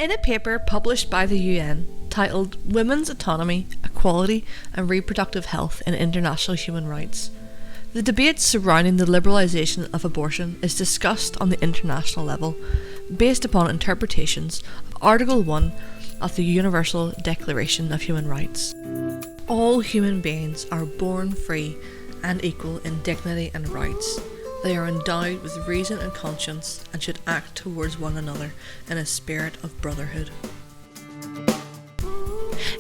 In a paper published by the UN titled Women's Autonomy, Equality and Reproductive Health in International Human Rights, the debate surrounding the liberalisation of abortion is discussed on the international level based upon interpretations of Article 1 of the Universal Declaration of Human Rights. All human beings are born free and equal in dignity and rights. They are endowed with reason and conscience and should act towards one another in a spirit of brotherhood.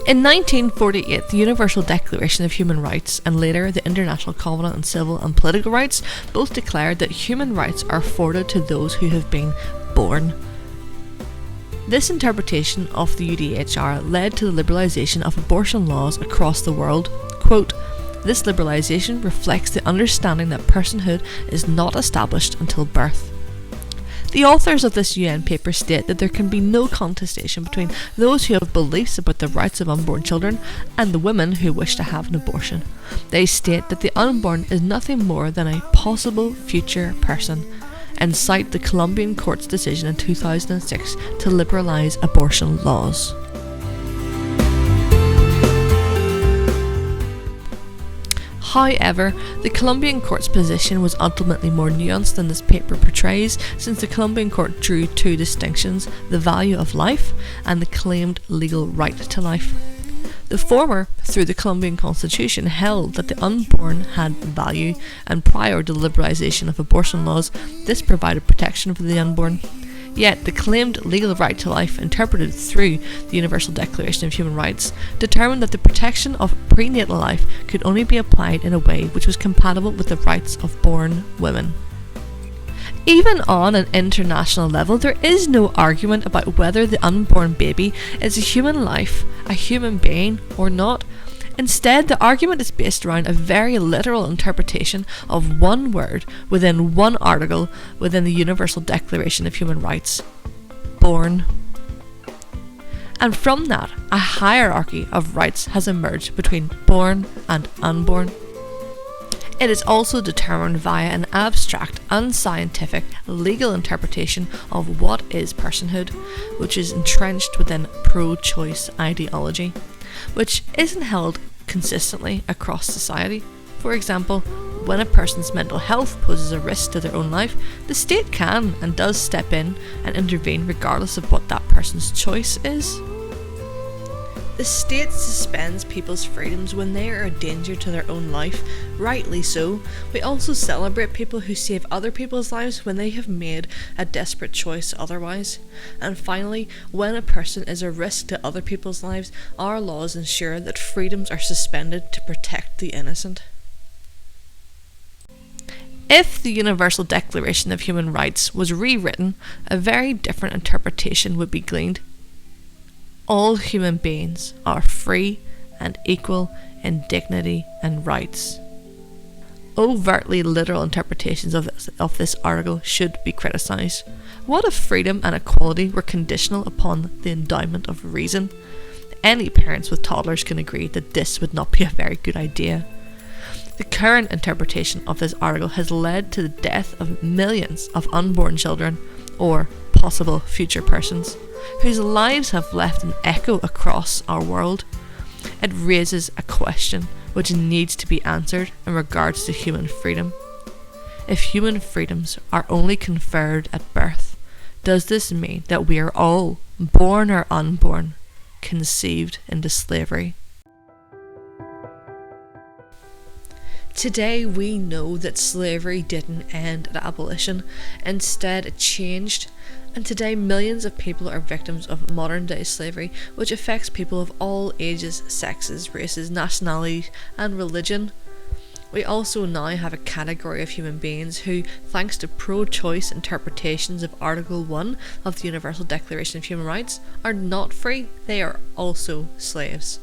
In 1948, the Universal Declaration of Human Rights and later the International Covenant on Civil and Political Rights both declared that human rights are afforded to those who have been born. This interpretation of the UDHR led to the liberalisation of abortion laws across the world. Quote, "This liberalisation reflects the understanding that personhood is not established until birth." The authors of this UN paper state that there can be no contestation between those who have beliefs about the rights of unborn children and the women who wish to have an abortion. They state that the unborn is nothing more than a possible future person, and cite the Colombian court's decision in 2006 to liberalise abortion laws. However, the Colombian court's position was ultimately more nuanced than this paper portrays, since the Colombian court drew two distinctions: the value of life and the claimed legal right to life. The former, through the Colombian constitution, held that the unborn had value, and prior to the liberalisation of abortion laws, this provided protection for the unborn. Yet the claimed legal right to life, interpreted through the Universal Declaration of Human Rights, determined that the protection of prenatal life could only be applied in a way which was compatible with the rights of born women. Even on an international level, there is no argument about whether the unborn baby is a human life, a human being, or not. Instead, the argument is based around a very literal interpretation of one word within one article within the Universal Declaration of Human Rights: born. And from that, a hierarchy of rights has emerged between born and unborn. It is also determined via an abstract, unscientific, legal interpretation of what is personhood, which is entrenched within pro-choice ideology, which isn't held consistently across society. For example, when a person's mental health poses a risk to their own life, the state can and does step in and intervene regardless of what that person's choice is. The state suspends people's freedoms when they are a danger to their own life, rightly so. We also celebrate people who save other people's lives when they have made a desperate choice otherwise. And finally, when a person is a risk to other people's lives, our laws ensure that freedoms are suspended to protect the innocent. If the Universal Declaration of Human Rights was rewritten, a very different interpretation would be gleaned. All human beings are free and equal in dignity and rights. Overtly literal interpretations of this article should be criticised. What if freedom and equality were conditional upon the endowment of reason? Any parents with toddlers can agree that this would not be a very good idea. The current interpretation of this article has led to the death of millions of unborn children, or possible future persons, whose lives have left an echo across our world. It raises a question which needs to be answered in regards to human freedom. If human freedoms are only conferred at birth, does this mean that we are all, born or unborn, conceived into slavery? Today we know that slavery didn't end at abolition. Instead, it changed, and today millions of people are victims of modern day slavery, which affects people of all ages, sexes, races, nationalities and religion. We also now have a category of human beings who, thanks to pro-choice interpretations of Article 1 of the Universal Declaration of Human Rights, are not free, they are also slaves.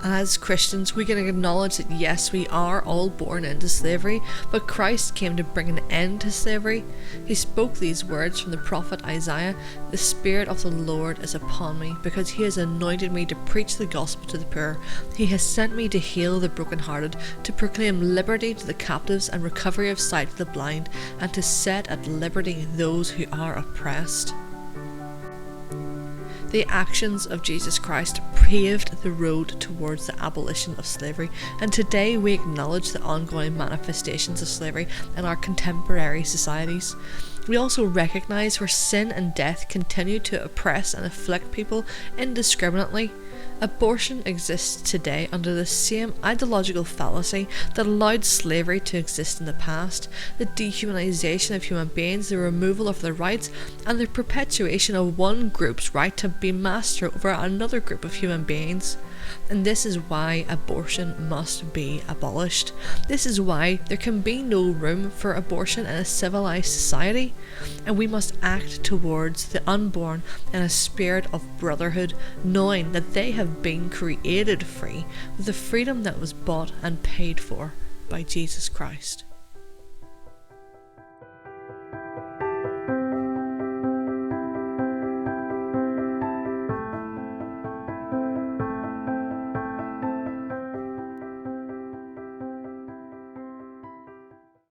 As Christians, we can acknowledge that yes, we are all born into slavery, but Christ came to bring an end to slavery. He spoke these words from the prophet Isaiah: "The Spirit of the Lord is upon me, because He has anointed me to preach the gospel to the poor. He has sent me to heal the brokenhearted, to proclaim liberty to the captives and recovery of sight to the blind, and to set at liberty those who are oppressed." The actions of Jesus Christ paved the road towards the abolition of slavery, and today we acknowledge the ongoing manifestations of slavery in our contemporary societies. We also recognise where sin and death continue to oppress and afflict people indiscriminately. Abortion exists today under the same ideological fallacy that allowed slavery to exist in the past: the dehumanization of human beings, the removal of their rights, and the perpetuation of one group's right to be master over another group of human beings. And this is why abortion must be abolished. This is why there can be no room for abortion in a civilized society, and we must act towards the unborn in a spirit of brotherhood, knowing that they have been created free with the freedom that was bought and paid for by Jesus Christ.